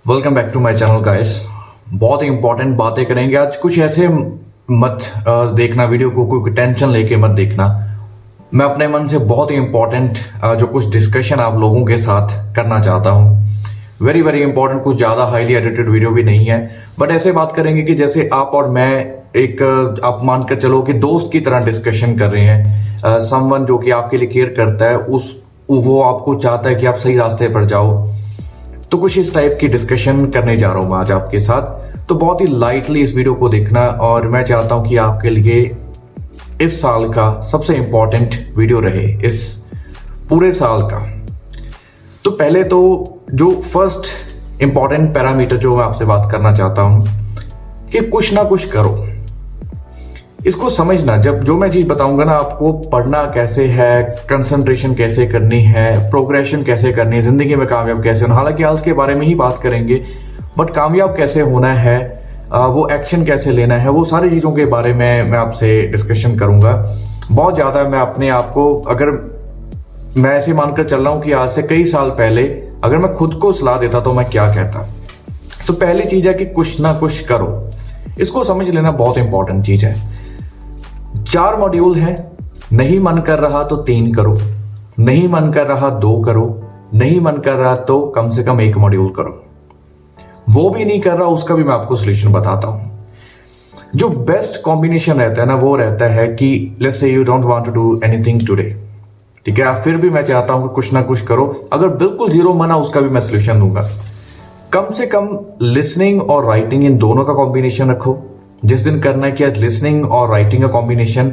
Welcome back to my channel guys. बहुत ही important बातें करेंगे आज। कुछ ऐसे मत देखना वीडियो को, कोई टेंशन लेके मत देखना। मैं अपने मन से बहुत ही इंपॉर्टेंट जो कुछ डिस्कशन आप लोगों के साथ करना चाहता हूँ। वेरी वेरी इंपॉर्टेंट, कुछ ज़्यादा हाईली एडिटेड वीडियो भी नहीं है, बट ऐसे बात करेंगे कि जैसे आप और मैं एक आप मानकर चलो कि दोस्त की तरह डिस्कशन कर रहे हैं। समवन जो कि आपके लिए केयर करता है, वो आपको चाहता है कि आप सही रास्ते पर जाओ। तो कुछ इस टाइप की डिस्कशन करने जा रहा हूं मैं आज आपके साथ। तो बहुत ही लाइटली इस वीडियो को देखना, और मैं चाहता हूं कि आपके लिए इस साल का सबसे इंपॉर्टेंट वीडियो रहे, इस पूरे साल का। तो पहले तो जो फर्स्ट इंपॉर्टेंट पैरामीटर जो मैं आपसे बात करना चाहता हूं कि कुछ ना कुछ करो। इसको समझना, जब जो मैं चीज बताऊंगा ना आपको, पढ़ना कैसे है, कंसंट्रेशन कैसे करनी है, प्रोग्रेशन कैसे करनी है, जिंदगी में कामयाब कैसे होना। हालांकि आज के बारे में ही बात करेंगे, बट कामयाब कैसे होना है, वो एक्शन कैसे लेना है, वो सारी चीजों के बारे में मैं आपसे डिस्कशन करूंगा। बहुत ज्यादा मैं अपने आप को, अगर मैं ऐसे मानकर चल रहा हूं कि आज से कई साल पहले अगर मैं खुद को सलाह देता तो मैं क्या कहता। तो पहली चीज है कि कुछ ना कुछ करो। इसको समझ लेना बहुत इंपॉर्टेंट चीज है। 4 मॉड्यूल है, नहीं मन कर रहा तो 3 करो, नहीं मन कर रहा 2 करो, नहीं मन कर रहा तो कम से कम 1 मॉड्यूल करो। वो भी नहीं कर रहा, उसका भी मैं आपको सोल्यूशन बताता हूं। जो बेस्ट कॉम्बिनेशन रहता है ना, वो रहता है कि let's say you don't want to do anything today, ठीक है, फिर भी मैं चाहता हूं कि कुछ ना कुछ करो। अगर बिल्कुल जीरो मना, उसका भी मैं सोल्यूशन दूंगा। कम से कम लिसनिंग और राइटिंग, इन दोनों का कॉम्बिनेशन रखो। जिस दिन करना है कि आज लिसनिंग और राइटिंग का कॉम्बिनेशन।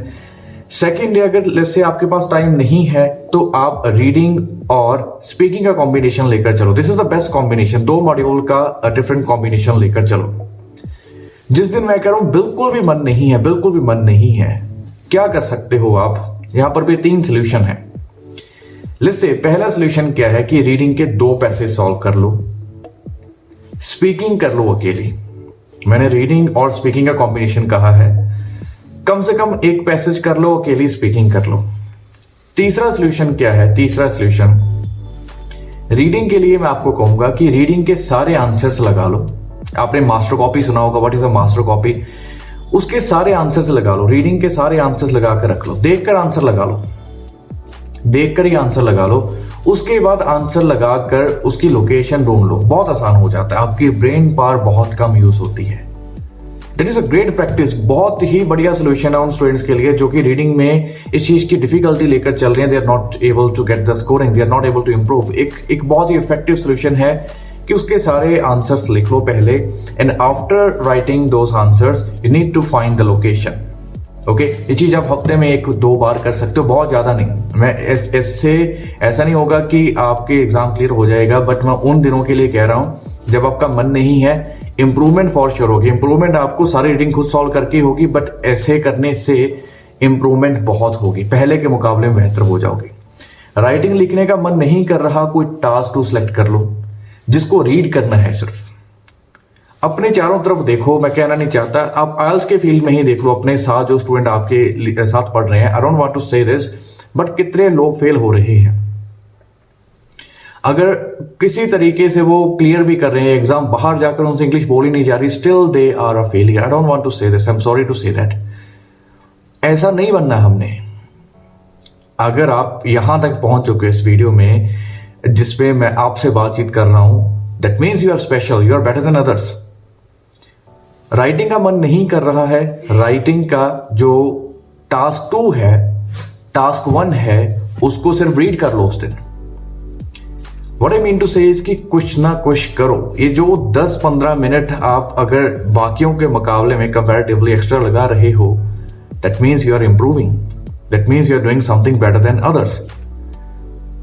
सेकेंड डे अगर जैसे आपके पास टाइम नहीं है तो आप रीडिंग और स्पीकिंग का कॉम्बिनेशन लेकर चलो। This is the best combination. 2 module का डिफरेंट कॉम्बिनेशन लेकर चलो। जिस दिन मैं कह रहा हूं बिल्कुल भी मन नहीं है, बिल्कुल भी मन नहीं है, क्या कर सकते हो आप? यहां पर भी 3 सोल्यूशन है। लिस्से पहला सोल्यूशन क्या है कि रीडिंग के 2 पैसेज सॉल्व कर लो, स्पीकिंग कर लो अकेली। मैंने रीडिंग और स्पीकिंग का कॉम्बिनेशन कहा है। कम से कम 1 पैसेज कर लो अकेली, स्पीकिंग कर लो। तीसरा सॉल्यूशन क्या है? तीसरा सॉल्यूशन, रीडिंग के लिए मैं आपको कहूंगा कि रीडिंग के सारे आंसर्स लगा लो। आपने मास्टर कॉपी सुना होगा, what is a master copy? उसके सारे आंसर्स लगा लो, रीडिंग के सारे आंसर्स लगा कर रख लो। देखकर आंसर लगा लो, देखकर ही आंसर लगा लो। उसके बाद आंसर लगाकर उसकी लोकेशन ढूंढ लो। बहुत आसान हो जाता है, आपकी ब्रेन पावर बहुत कम यूज होती है। That is a great practice. बहुत ही बढ़िया सोल्यूशन है उन स्टूडेंट्स के लिए जो कि रीडिंग में इस चीज की डिफिकल्टी लेकर चल रहे हैं। They are not able to get the scoring, they are not able to improve. एक बहुत ही इफेक्टिव सोल्यूशन है कि उसके सारे आंसर्स लिख लो पहले, and after writing those answers you need to find the location. Okay, ये चीज आप हफ्ते में 1-2 बार कर सकते हो, बहुत ज्यादा नहीं। मैं इससे ऐसा नहीं होगा कि आपके एग्जाम क्लियर हो जाएगा, बट मैं उन दिनों के लिए कह रहा हूं जब आपका मन नहीं है। इंप्रूवमेंट फॉर श्योर होगी। इंप्रूवमेंट आपको सारी रीडिंग खुद सॉल्व करके होगी, बट ऐसे करने से इंप्रूवमेंट बहुत होगी, पहले के मुकाबले में बेहतर हो जाओगे। राइटिंग लिखने का मन नहीं कर रहा, कोई टास्क टू सिलेक्ट कर लो जिसको रीड करना है। सिर्फ अपने चारों तरफ देखो। मैं कहना नहीं चाहता, आप आइल्स के फील्ड में ही देख लो, अपने साथ जो स्टूडेंट आपके साथ पढ़ रहे हैं। आई don't want to say this, but कितने लोग फेल हो रहे हैं। अगर किसी तरीके से वो क्लियर भी कर रहे हैं एग्जाम, बाहर जाकर उनसे इंग्लिश बोली नहीं जा रही, still they are a failure. I don't want to say this, I am sorry to say that. ऐसा नहीं बनना हमने। अगर आप यहां तक पहुंच चुके इस वीडियो में जिसपे मैं आपसे बातचीत कर रहा हूं, that means you are special, you are better than others. Writing का मन नहीं कर रहा है, राइटिंग का जो टास्क 2 है, टास्क 1 है, उसको सिर्फ रीड कर लो उस दिन। व्हाट आई मीन टू से इज कि कुछ ना कुछ करो। ये जो 10-15 मिनट आप अगर बाकियों के मुकाबले में कंपैरेटिवली एक्स्ट्रा लगा रहे हो, that means you are improving, that means you are doing something better than others.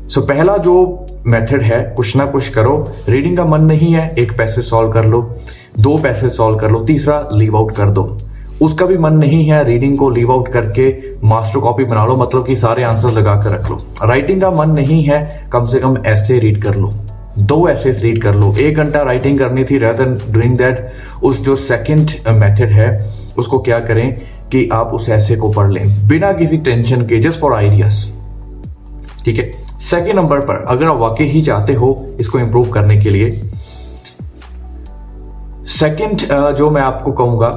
So पहला जो मेथड है, कुछ ना कुछ करो। रीडिंग का मन नहीं है, 1 पैसेज सॉल्व कर लो, 2 पैसेज सॉल्व कर लो, तीसरा लीव आउट कर दो। उसका भी मन नहीं है, रीडिंग को लीव आउट करके मास्टर कॉपी बना लो, मतलब कि सारे आंसर लगा कर रख लो। राइटिंग का मन नहीं है, कम से कम ऐसे रीड कर लो, 2 ऐसे रीड कर लो। 1 घंटा राइटिंग करनी थी, rather than doing that, उस जो सेकंड मेथड है उसको क्या करें कि आप उस ऐसे को पढ़ लें बिना किसी टेंशन के, जस्ट फॉर आइडियाज। ठीक है। सेकेंड नंबर पर, अगर आप वाकई ही चाहते हो इसको इंप्रूव करने के लिए, सेकंड जो मैं आपको कहूंगा,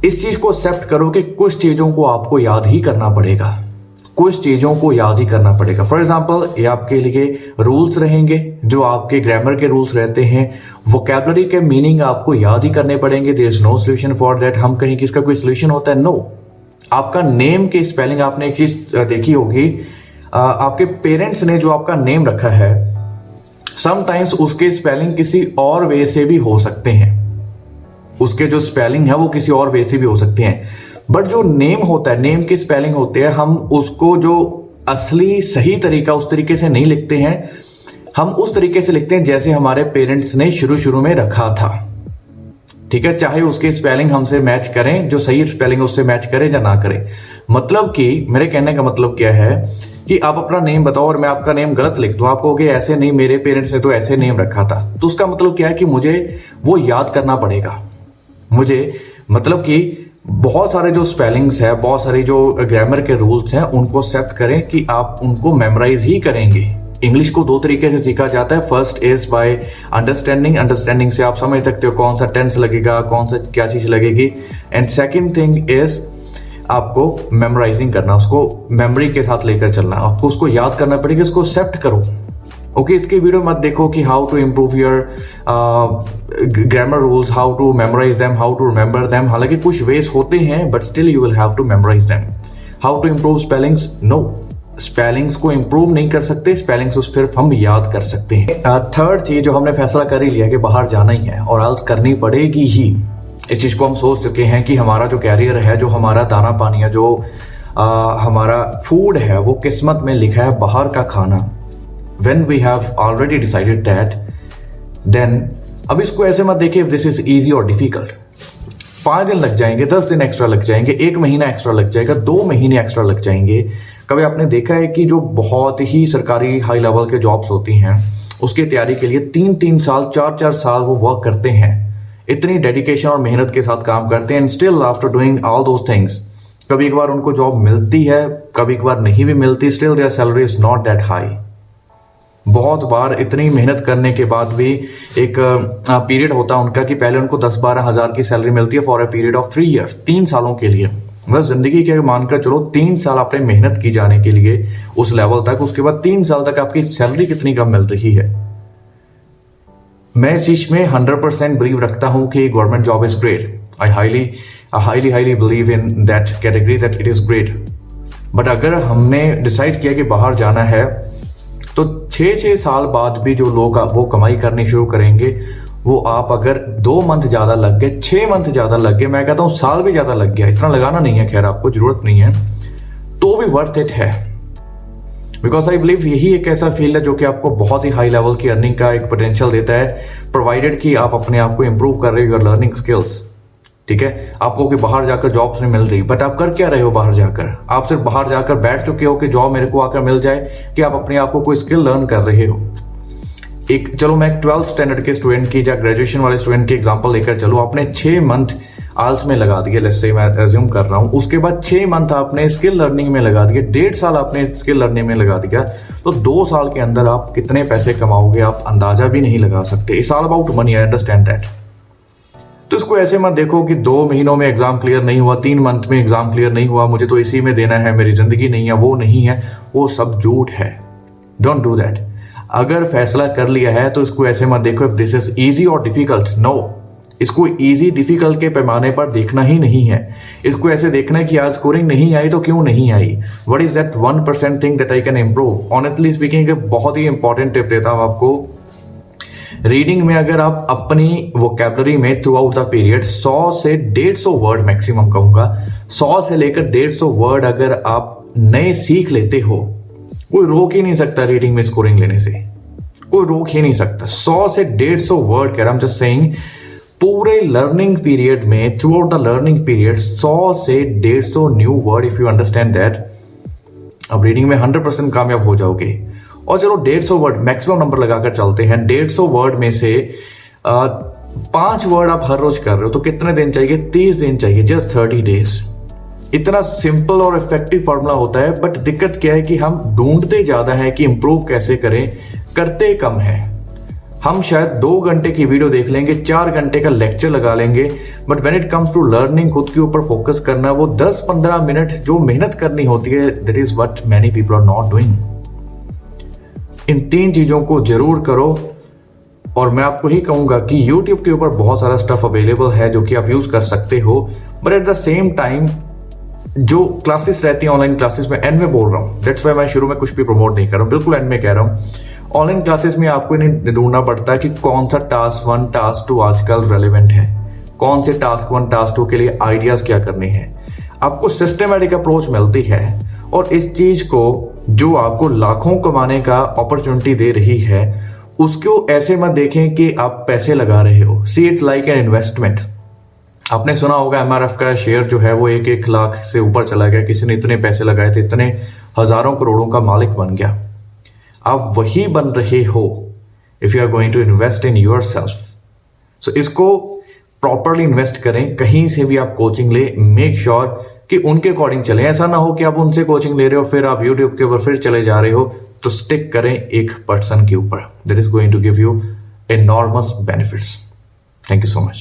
इस चीज को एक्सेप्ट करो कि कुछ चीजों को आपको याद ही करना पड़ेगा, कुछ चीजों को याद ही करना पड़ेगा। फॉर एग्जाम्पल, ये आपके लिए रूल्स रहेंगे, जो आपके ग्रामर के रूल्स रहते हैं, वोकैबुलरी के मीनिंग आपको याद ही करने पड़ेंगे। There is no solution for that. हम कहें कि इसका कोई सोल्यूशन होता है, नो। आपका नेम के स्पेलिंग, आपने एक चीज देखी होगी, आपके पेरेंट्स ने जो आपका नेम रखा है, समटाइम्स उसके स्पेलिंग किसी और वे से भी हो सकते हैं, उसके जो स्पेलिंग है वो किसी और वे से भी हो सकते हैं, बट जो नेम होता है, नेम के स्पेलिंग होते हैं, हम उसको जो असली सही तरीका उस तरीके से नहीं लिखते हैं, हम उस तरीके से लिखते हैं जैसे हमारे पेरेंट्स ने शुरू में रखा था। ठीक है, चाहे उसके स्पेलिंग हमसे मैच करें, जो सही स्पेलिंग उससे मैच करे या ना करे। मतलब कि मेरे कहने का मतलब क्या है कि आप अपना नेम बताओ और मैं आपका नेम गलत लिख दूं, आप कहोगे ऐसे नहीं, मेरे पेरेंट्स ने तो ऐसे नेम रखा था, तो उसका मतलब क्या है कि मुझे वो याद करना पड़ेगा। मुझे मतलब कि बहुत सारे जो स्पेलिंग्स है, बहुत सारी जो ग्रामर के रूल्स हैं, उनको एक्सेप्ट करें कि आप उनको मेमोराइज ही करेंगे। इंग्लिश को दो तरीके से सीखा जाता है। First is by understanding, understanding से आप समझ सकते हो कौन सा टेंस लगेगा, कौन सा क्या चीज लगेगी। एंड सेकंड थिंग इज आपको मेमोराइजिंग करना, उसको मेमोरी के साथ लेकर चलना, आपको उसको याद करना पड़ेगा, इसको एक्सेप्ट करो। ओके, इसकी वीडियो मत देखो कि how to improve your grammar rules, how to memorise them, how to remember them. हालांकि कुछ वेज होते हैं, but still you will have to memorise them. How to improve spellings, no, spellings को improve नहीं कर सकते, स्पेलिंग्स को सिर्फ हम याद कर सकते हैं। थर्ड चीज जो हमने फैसला कर ही लिया कि बाहर जाना ही है और आल्स करनी पड़ेगी ही, इस चीज को हम सोच चुके हैं कि हमारा जो कैरियर है, जो हमारा दाना पानी है, जो हमारा फूड है, वो किस्मत में लिखा है बाहर का खाना। When we have already decided that, then अब इसको ऐसे मत देखिए this is easy और difficult। 5 दिन लग जाएंगे, 10 दिन एक्स्ट्रा लग जाएंगे, 1 महीना एक्स्ट्रा लग जाएगा, 2 महीने एक्स्ट्रा लग जाएंगे। कभी आपने देखा है कि जो बहुत ही सरकारी हाई लेवल के जॉब्स होती हैं, उसकी तैयारी के लिए 3-3 साल, 4-4 साल वो वर्क करते हैं, इतनी डेडिकेशन और मेहनत के साथ काम करते हैं। Still after doing all those things, कभी एक बार उनको जॉब मिलती है, कभी एक बार नहीं भी मिलती, still there salary is not that high. बहुत बार इतनी मेहनत करने के बाद भी एक पीरियड होता है उनका कि पहले उनको 10-12 हज़ार की सैलरी मिलती है for a period of 3 years, 3 सालों के लिए। बस जिंदगी के मानकर चलो 3 साल आपने मेहनत की जाने के लिए उस लेवल तक, उसके बाद 3 साल तक आपकी सैलरी कितनी कम मिल रही है। मैं इस चीज में 100% बिलीव रखता हूं कि government job is great. I highly believe in that category that it is great. But अगर हमने डिसाइड किया कि बाहर जाना है, तो 6-6 साल बाद भी जो लोग वो कमाई करनी शुरू करेंगे, वो आप अगर 2 मंथ ज्यादा लग गए, 6 मंथ ज्यादा लग गए, मैं कहता हूं साल भी ज्यादा लग गया, इतना लगाना नहीं है, खैर आपको जरूरत नहीं है, तो भी वर्थ इट है। बिकॉज आई बिलीव यही एक ऐसा फील्ड है जो कि आपको बहुत ही हाई लेवल की अर्निंग का एक पोटेंशियल देता है, प्रोवाइडेड कि आप अपने आप को इंप्रूव कर रहे हो, योर लर्निंग स्किल्स। ठीक है, आपको कि बाहर जाकर जॉब्स नहीं मिल रही, बट आप कर क्या रहे हो बाहर जाकर? आप सिर्फ बाहर जाकर बैठ चुके हो कि जॉब मेरे को आकर मिल जाए, कि आप अपने आप को कोई स्किल लर्न कर रहे हो? एक चलो मैं 12th स्टैंडर्ड के स्टूडेंट की या ग्रेजुएशन वाले स्टूडेंट की एग्जांपल लेकर चलो, आपने 6 मंथ आल्स में लगा दिए, लेट्स से मैं एज्यूम कर रहा हूं, उसके बाद 6 मंथ आपने स्किल लर्निंग में लगा दिए, 1.5 साल आपने स्किल लर्निंग में लगा दिया, तो 2 साल के अंदर आप कितने पैसे कमाओगे आप अंदाजा भी नहीं लगा सकते। It's all about money, I understand that. तो इसको ऐसे मत देखो कि 2 महीनों में एग्जाम क्लियर नहीं हुआ, 3 मंथ में एग्जाम क्लियर नहीं हुआ, मुझे तो इसी में देना है, मेरी जिंदगी नहीं है, वो नहीं है, वो सब झूठ है। Don't do that. अगर फैसला कर लिया है तो इसको ऐसे मत देखो इफ दिस इज इजी और डिफिकल्ट, नो। इसको इजी डिफिकल्ट के पैमाने पर देखना ही नहीं है, इसको ऐसे देखना है कि आज स्कोरिंग नहीं आई तो क्यों नहीं आई, what is that 1% thing that I can improve. Honestly speaking एक बहुत ही इंपॉर्टेंट टिप देता हूं आपको। रीडिंग में अगर आप अपनी वोकैबुलरी में थ्रू आउट द पीरियड 100 से 150 वर्ड मैक्सिमम कहूंगा, 100 से लेकर 150 वर्ड अगर आप नए सीख लेते हो, कोई रोक ही नहीं सकता रीडिंग में स्कोरिंग लेने से, कोई रोक ही नहीं सकता। 100 से 150 वर्ड कह रहा हूं, जस्ट सेइंग, पूरे लर्निंग पीरियड में, through out the learning period 100 से 150 new word, if you understand that, अब रीडिंग में 100% कामयाब हो जाओगे। और चलो 150 वर्ड मैक्सिमम नंबर लगाकर चलते हैं, 150 वर्ड में से 5 वर्ड आप हर रोज कर रहे हो, तो कितने दिन चाहिए? 30 दिन चाहिए, जस्ट 30 डेज। इतना सिंपल और इफेक्टिव फॉर्मूला होता है, बट दिक्कत क्या है कि हम ढूंढते ज्यादा है कि इंप्रूव कैसे करें, करते कम है। हम शायद 2 घंटे की वीडियो देख लेंगे, 4 घंटे का लेक्चर लगा लेंगे, but when it comes to learning, खुद के ऊपर फोकस करना, वो 10-15 मिनट जो मेहनत करनी होती है, that is what many people are not doing. इन 3 चीजों को जरूर करो। और मैं आपको ही कहूंगा कि YouTube के ऊपर बहुत सारा स्टफ अवेलेबल है जो कि आप यूज कर सकते हो, but at the same time जो क्लासेस रहती हैं ऑनलाइन क्लासेस में, एंड में बोल रहा हूँ, दैट्स वाई मैं शुरू में कुछ भी प्रमोट नहीं कर रहा हूँ, बिल्कुल एंड में कह रहा हूँ। ऑनलाइन क्लासेस में आपको नहीं ढूंढना पड़ता है कि कौन सा टास्क 1 टास्क 2 आजकल रेलेवेंट है, कौन से टास्क 1 टास्क 2 के लिए आइडियाज क्या करने हैं। आपको सिस्टमैटिक अप्रोच मिलती है, और इस चीज को जो आपको लाखों कमाने का अपॉर्चुनिटी दे रही है, उसको ऐसे मत देखें कि आप पैसे लगा रहे हो। See it like an investment. आपने सुना होगा MRF का शेयर जो है वो 1-1 लाख से ऊपर चला गया, किसी ने इतने पैसे लगाए थे, इतने हजारों करोड़ों का मालिक बन गया। आप वही बन रहे हो if you are going to invest in yourself. So इसको प्रॉपरली इन्वेस्ट करें। कहीं से भी आप कोचिंग ले, मेक श्योर कि उनके अकॉर्डिंग चले। ऐसा ना हो कि आप उनसे कोचिंग ले रहे हो, फिर आप यूट्यूब के ऊपर फिर चले जा रहे हो। तो स्टिक करें एक पर्सन के ऊपर, that is going to give you enormous benefits. Thank you so much.